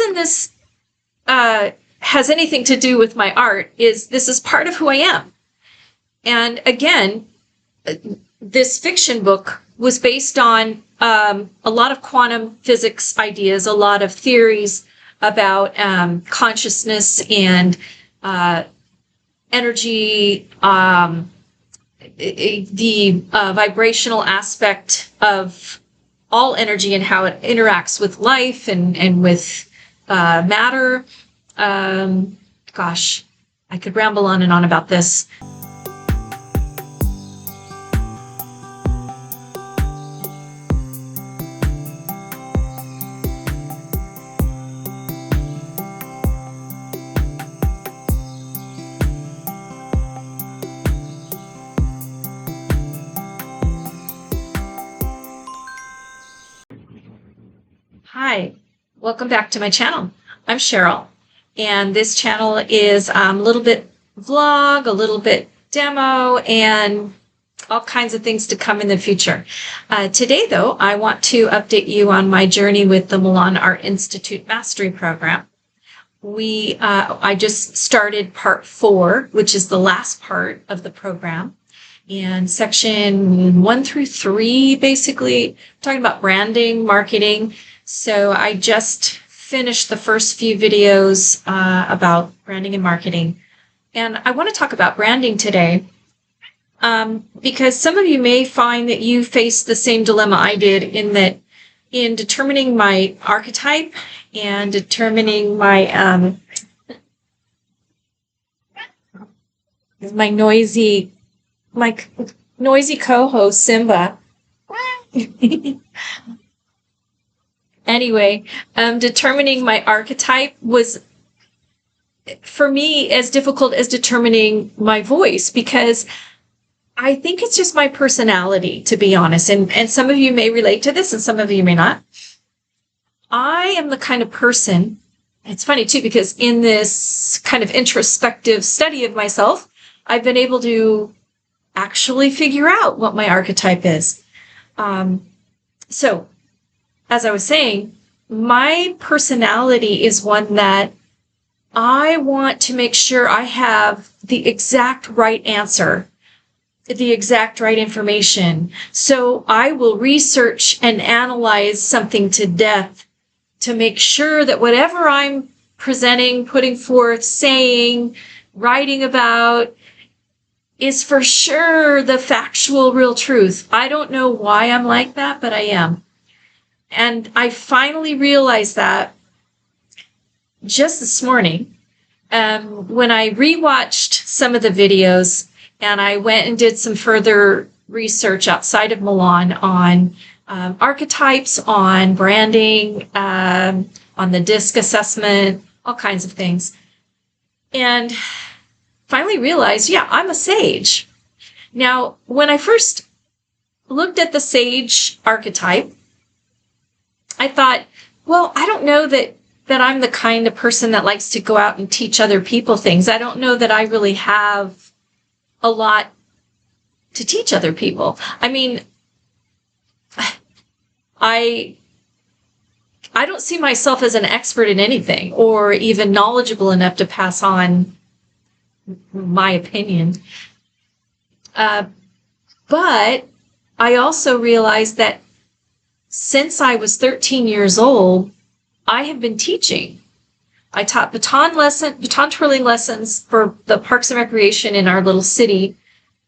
reason this has anything to do with my art is this is part of who I am. And again, this fiction book was based on a lot of quantum physics ideas, a lot of theories about consciousness and energy, the vibrational aspect of all energy and how it interacts with life and with matter. Gosh, I could ramble on and on about this. Hi, welcome back to my channel. I'm Cheryl, and this channel is a little bit vlog, a little bit demo, and all kinds of things to come in the future. Today, though, I want to update you on my journey with the Milan Art Mastery Program. I just started part 4, which is the last part of the program. And section 1 through 3, basically, talking about branding, marketing. So I just finished the first few videos about branding and marketing. And I want to talk about branding today because some of you may find that you face the same dilemma I did in determining my archetype and determining my noisy co-host, Simba. Anyway, determining my archetype was, for me, as difficult as determining my voice, because I think it's just my personality, to be honest. And some of you may relate to this and some of you may not. I am the kind of person, it's funny too, because in this kind of introspective study of myself, I've been able to actually figure out what my archetype is. So, as I was saying, my personality is one that I want to make sure I have the exact right answer, the exact right information. So I will research and analyze something to death to make sure that whatever I'm presenting, putting forth, saying, writing about is for sure the factual, real truth. I don't know why I'm like that, but I am. And I finally realized that just this morning when I rewatched some of the videos and I went and did some further research outside of Milan on archetypes, on branding, on the DISC assessment, all kinds of things. And finally realized, yeah, I'm a sage. Now, when I first looked at the sage archetype, I thought, well, I don't know that I'm the kind of person that likes to go out and teach other people things. I don't know that I really have a lot to teach other people. I mean, I don't see myself as an expert in anything or even knowledgeable enough to pass on my opinion. But I also realized that since I was 13 years old, I have been teaching. I taught baton twirling lessons for the Parks and Recreation in our little city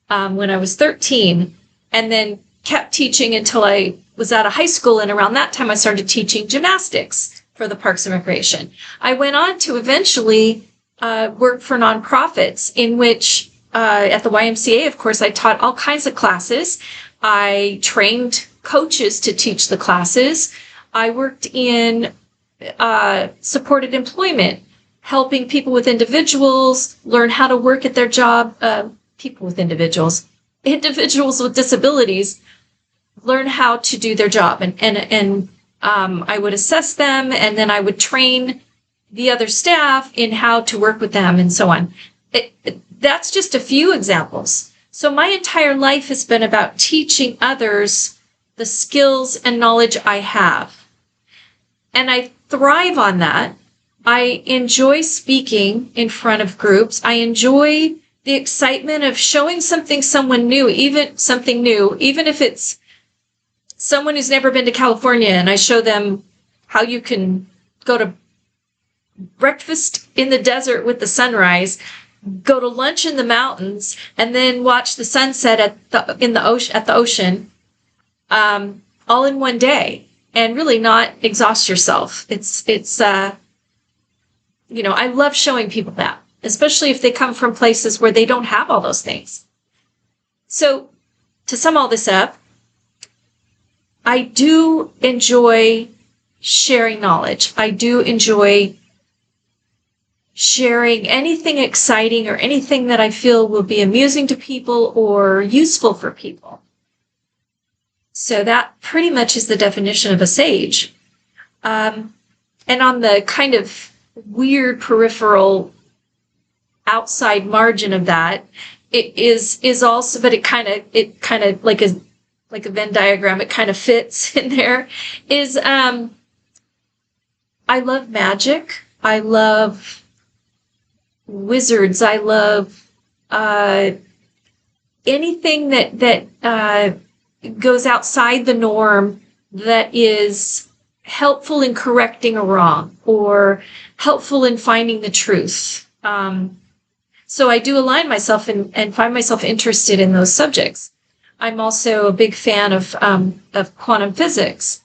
when I was 13, and then kept teaching until I was out of high school, and around that time I started teaching gymnastics for the Parks and Recreation. I went on to eventually work for nonprofits in which, at the YMCA, of course, I taught all kinds of classes. I trained coaches to teach the classes. I worked in supported employment, helping people with individuals learn how to work at their job, people with individuals with disabilities learn how to do their job. And I would assess them, and then I would train the other staff in how to work with them and so on. That's just a few examples. So my entire life has been about teaching others the skills and knowledge I have. And I thrive on that I enjoy speaking in front of groups. I enjoy the excitement of showing someone new, even if it's someone who's never been to California, and I show them how you can go to breakfast in the desert with the sunrise, go to lunch in the mountains, and then watch the sunset at the ocean, all in one day, and really not exhaust yourself. I love showing people that, especially if they come from places where they don't have all those things. So to sum all this up, I do enjoy sharing knowledge. I do enjoy sharing anything exciting or anything that I feel will be amusing to people or useful for people. So that pretty much is the definition of a sage. And on the kind of weird peripheral outside margin of that, it is also, but it kind of like a Venn diagram, it kind of fits in there, is I love magic. I love wizards. I love anything that goes outside the norm, that is helpful in correcting a wrong or helpful in finding the truth. So I do align myself and find myself interested in those subjects. I'm also a big fan of quantum physics,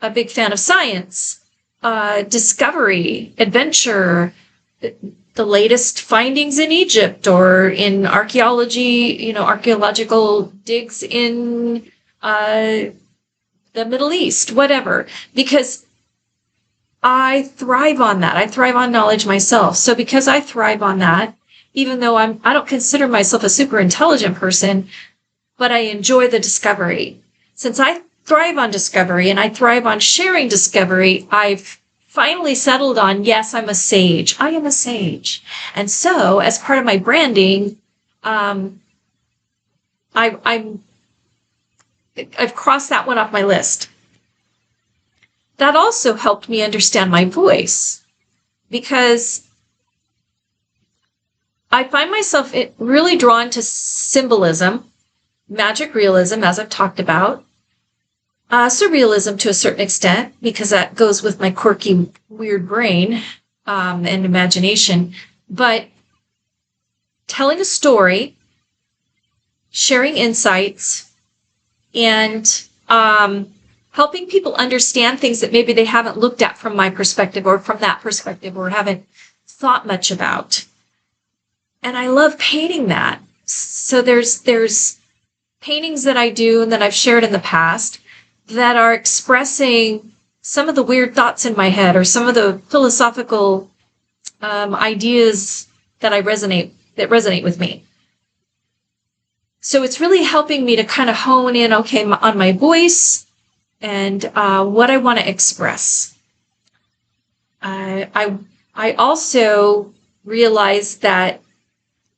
a big fan of science, discovery, adventure, the latest findings in Egypt or in archaeology, archaeological digs in the Middle East, whatever, because I thrive on that. I thrive on knowledge myself. So because I thrive on that, even though I don't consider myself a super intelligent person, but I enjoy the discovery. Since I thrive on discovery and I thrive on sharing discovery, I've finally settled on, yes, I'm a sage. I am a sage. And so as part of my branding, I've crossed that one off my list. That also helped me understand my voice, because I find myself really drawn to symbolism, magic realism, as I've talked about, surrealism to a certain extent, because that goes with my quirky, weird brain and imagination. But telling a story, sharing insights, and helping people understand things that maybe they haven't looked at from my perspective or from that perspective or haven't thought much about. And I love painting that. So there's paintings that I do and that I've shared in the past that are expressing some of the weird thoughts in my head or some of the philosophical ideas that resonate with me. So it's really helping me to kind of hone in, on my voice and what I want to express. I also realize that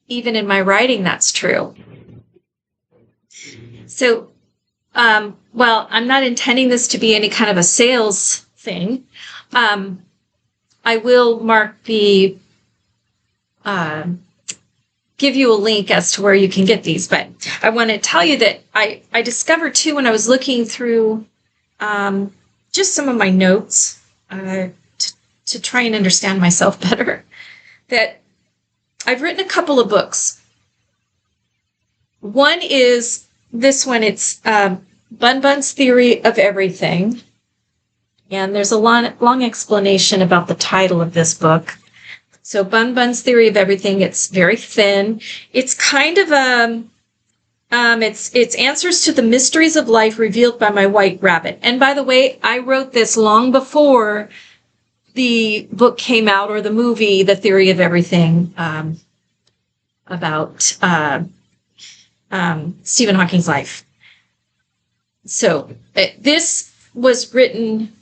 even in my writing, that's true. So, well, I'm not intending this to be any kind of a sales thing. I will give you a link as to where you can get these, but I want to tell you that I discovered too, when I was looking through just some of my notes to try and understand myself better, that I've written a couple of books. One is this one. It's Bun Bun's Theory of Everything. And there's a long explanation about the title of this book. So Bun Bun's Theory of Everything, it's very thin. It's kind of it's answers to the mysteries of life revealed by my white rabbit. And by the way, I wrote this long before the book came out, or the movie, The Theory of Everything, about Stephen Hawking's life. So this was written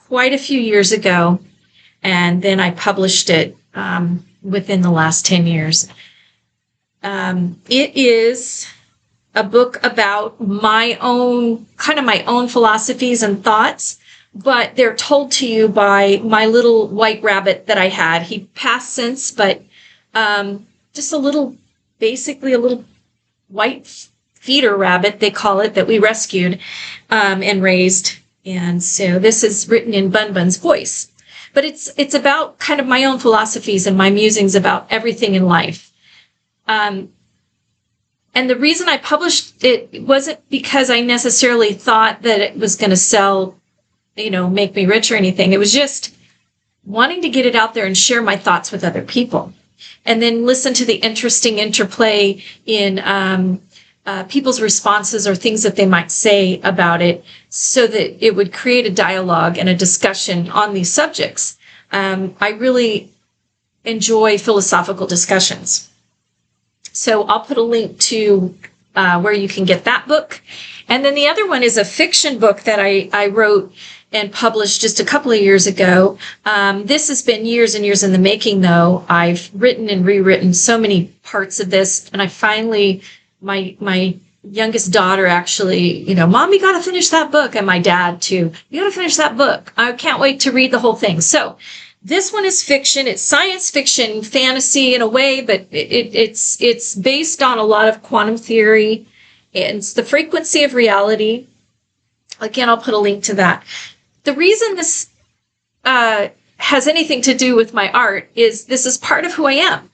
quite a few years ago, and then I published it within the last 10 years. It is a book about my own philosophies and thoughts, but they're told to you by my little white rabbit that I had. He passed since, but just basically a little white feeder rabbit, they call it, that we rescued and raised. And so this is written in Bun Bun's voice. But it's about kind of my own philosophies and my musings about everything in life. And the reason I published it wasn't because I necessarily thought that it was going to sell, make me rich or anything. It was just wanting to get it out there and share my thoughts with other people. And then listen to the interesting interplay in people's responses or things that they might say about it, so that it would create a dialogue and a discussion on these subjects. I really enjoy philosophical discussions. So I'll put a link to where you can get that book. And then the other one is a fiction book that I wrote and published just a couple of years ago. This has been years and years in the making, though. I've written and rewritten so many parts of this, and I finally, my youngest daughter actually, Mom, you got to finish that book, and my dad too. You got to finish that book. I can't wait to read the whole thing. So this one is fiction. It's science fiction, fantasy in a way, but it's based on a lot of quantum theory, and it's the frequency of reality. Again, I'll put a link to that. The reason this has anything to do with my art is this is part of who I am.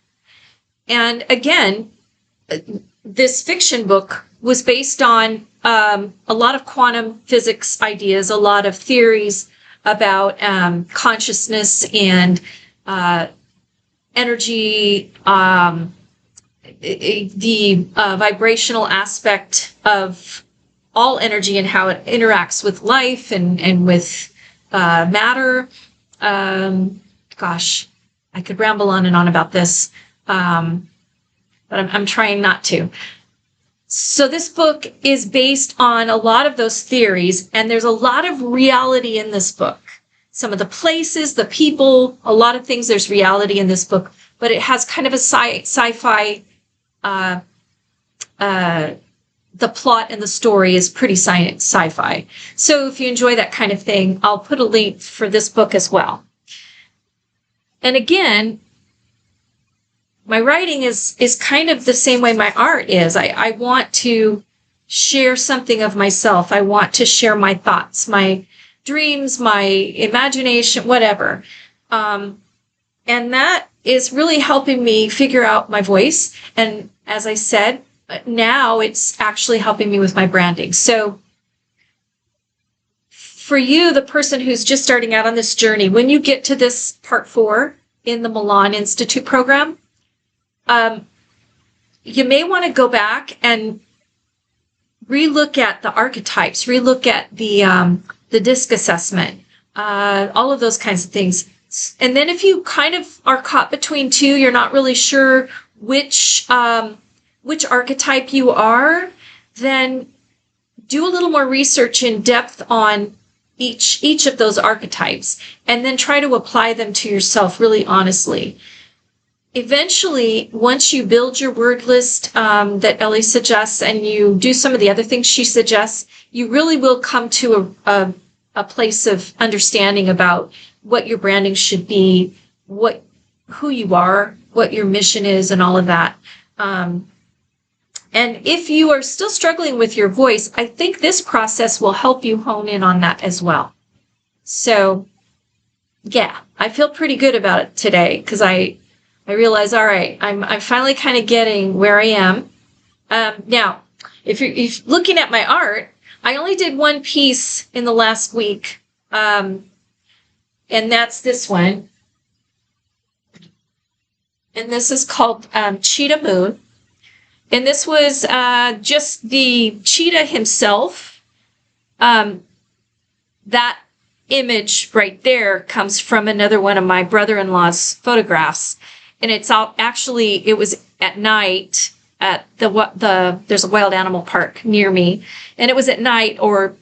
And again, this fiction book was based on a lot of quantum physics ideas, a lot of theories about consciousness and energy, the vibrational aspect of all energy and how it interacts with life and with matter. Gosh, I could ramble on and on about this, but I'm trying not to. So this book is based on a lot of those theories, and there's a lot of reality in this book. Some of the places, the people, a lot of things, there's reality in this book, but it has kind of a sci-fi, the plot and the story is pretty sci-fi. So if you enjoy that kind of thing, I'll put a link for this book as well. And again, my writing is kind of the same way my art is. I want to share something of myself. I want to share my thoughts, my dreams, my imagination, whatever. And that is really helping me figure out my voice. And as I said, now it's actually helping me with my branding. So for you, the person who's just starting out on this journey, when you get to this part 4 in the Milan Institute program, you may want to go back and relook at the archetypes, relook at the DISC assessment, all of those kinds of things. And then if you kind of are caught between two, you're not really sure which archetype you are, then do a little more research in depth on each of those archetypes, and then try to apply them to yourself really honestly. Eventually, once you build your word list that Ellie suggests, and you do some of the other things she suggests, you really will come to a place of understanding about what your branding should be, who you are, what your mission is, and all of that. And if you are still struggling with your voice, I think this process will help you hone in on that as well. So, yeah, I feel pretty good about it today, because I realize, all right, I'm finally kind of getting where I am. Now, if you're looking at my art, I only did one piece in the last week, and that's this one. And this is called Cheetah Moon. And this was just the cheetah himself. That image right there comes from another one of my brother-in-law's photographs. And it was at night at there's a wild animal park near me. And it was at night, or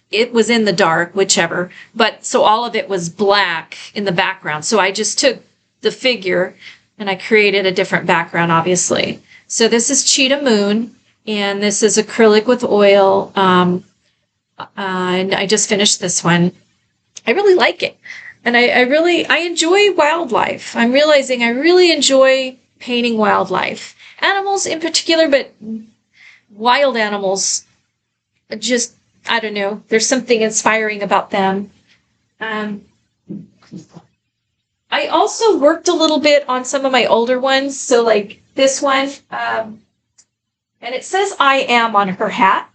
it was in the dark, whichever. But so all of it was black in the background. So I just took the figure and I created a different background, obviously. So this is Cheetah Moon, and this is acrylic with oil. And I just finished this one. I really like it. And I enjoy wildlife. I'm realizing I really enjoy painting wildlife. Animals in particular, but wild animals, just, I don't know, there's something inspiring about them. Um, I also worked a little bit on some of my older ones. So like this one, and it says I am on her hat.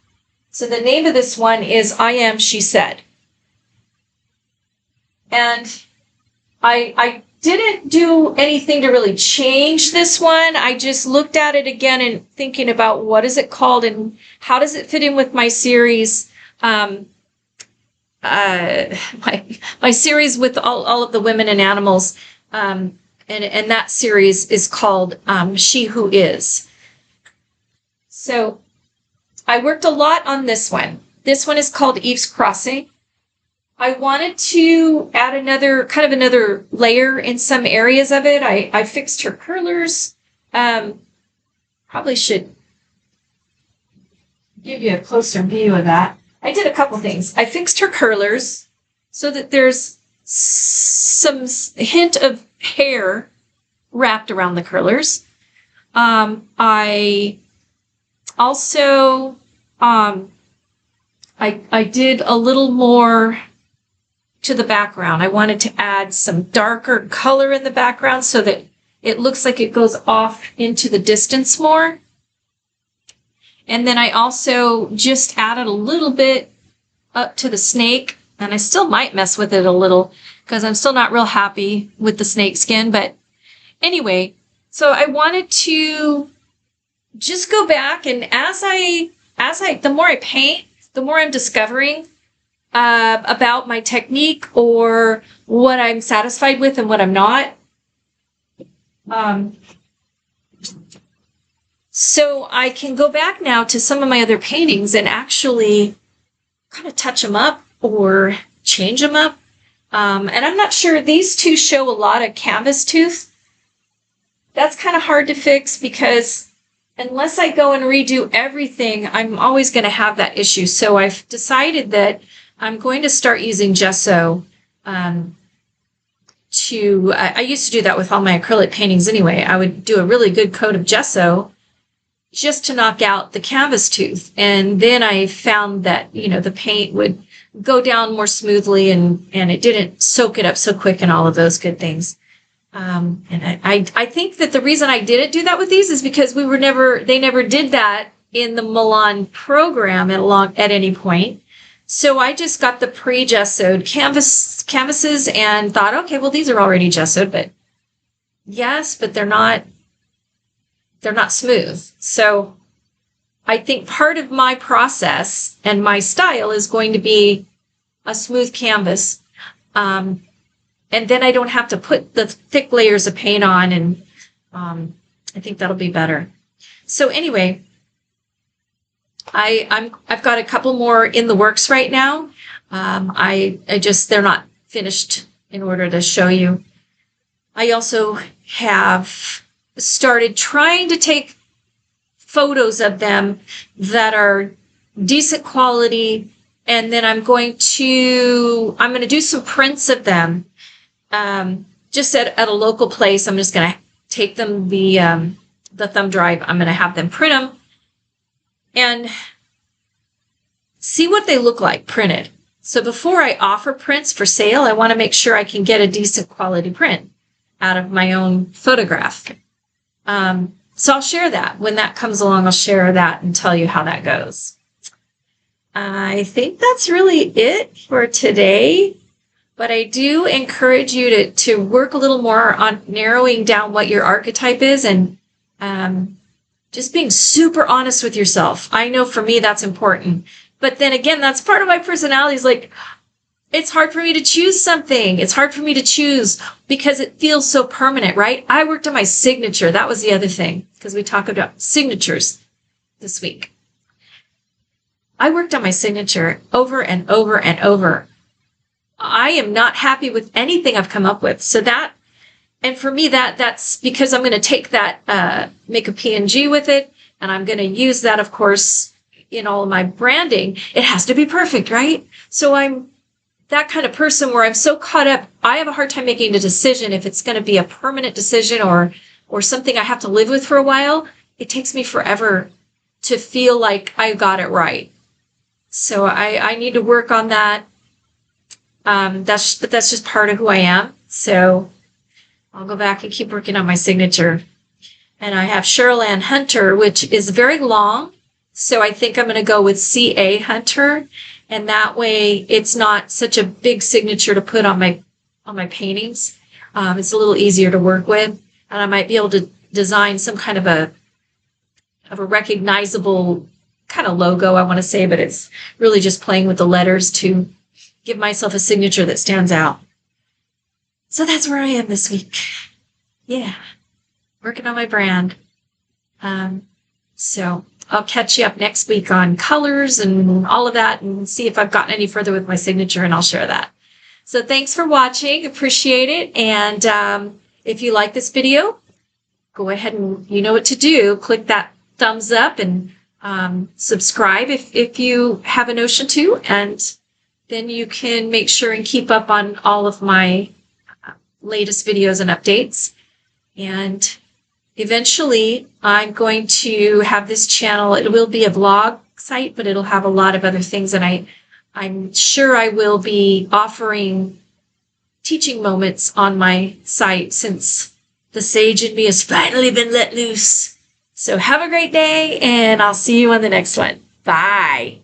So the name of this one is I Am, She Said. And I didn't do anything to really change this one. I just looked at it again and thinking about what is it called and how does it fit in with my series, my series with all of the women and animals. And that series is called She Who Is. So I worked a lot on this one. This one is called Eve's Crossing. I wanted to add another layer in some areas of it. I fixed her curlers. Probably should give you a closer view of that. I did a couple things. I fixed her curlers so that there's some hint of hair wrapped around the curlers. I also, I did a little more to the background. I wanted to add some darker color in the background so that it looks like it goes off into the distance more. And then I also just added a little bit up to the snake, and I still might mess with it a little because I'm still not real happy with the snake skin. But anyway, so I wanted to just go back, and the more I paint, the more I'm discovering about my technique or what I'm satisfied with and what I'm not. So I can go back now to some of my other paintings and actually kind of touch them up or change them up. And I'm not sure, these two show a lot of canvas tooth. That's kind of hard to fix because unless I go and redo everything, I'm always going to have that issue. So I've decided that I'm going to start using gesso. I used to do that with all my acrylic paintings anyway. I would do a really good coat of gesso just to knock out the canvas tooth. And then I found that, the paint would go down more smoothly and it didn't soak it up so quick and all of those good things. And I think that the reason I didn't do that with these is because they never did that in the Milan program at any point. So I just got the pre-gessoed canvases and thought, okay, well, these are already gessoed, but yes, but they're not smooth. So I think part of my process and my style is going to be a smooth canvas. And then I don't have to put the thick layers of paint on, and I think that'll be better. So anyway, I've got a couple more in the works right now. They're not finished in order to show you. I also have started trying to take photos of them that are decent quality, and then I'm going to do some prints of them. Just at a local place. I'm just going to take them the thumb drive. I'm going to have them print them and see what they look like printed. So before I offer prints for sale, I want to make sure I can get a decent quality print out of my own photograph. So I'll share that. When that comes along, I'll share that and tell you how that goes. I think that's really it for today. But I do encourage you to work a little more on narrowing down what your archetype is and just being super honest with yourself. I know for me that's important. But then again, that's part of my personality is like, it's hard for me to choose something. It's hard for me to choose because it feels so permanent, right? I worked on my signature. That was the other thing because we talked about signatures this week. I worked on my signature over and over and over. I am not happy with anything I've come up with. So and for me, that's because I'm going to take that, make a PNG with it, and I'm going to use that, of course, in all of my branding. It has to be perfect, right? So I'm that kind of person where I'm so caught up. I have a hard time making a decision if it's going to be a permanent decision or something I have to live with for a while. It takes me forever to feel like I got it right. So I need to work on that. But that's just part of who I am. So I'll go back and keep working on my signature. And I have Cheryl Ann Hunter, which is very long. So I think I'm going to go with C.A. Hunter. And that way it's not such a big signature to put on my paintings. It's a little easier to work with. And I might be able to design some kind of a recognizable kind of logo, I want to say, but it's really just playing with the letters to give myself a signature that stands out. So that's where I am this week. Yeah, working on my brand. So I'll catch you up next week on colors and all of that and see if I've gotten any further with my signature, and I'll share that. So thanks for watching. Appreciate it. And if you like this video, go ahead and you know what to do. Click that thumbs up and subscribe if you have a notion to, and then you can make sure and keep up on all of my latest videos and updates. And eventually I'm going to have this channel. It will be a vlog site, but it'll have a lot of other things, and I'm sure I will be offering teaching moments on my site since the sage in me has finally been let loose. So have a great day, and I'll see you on the next one. Bye.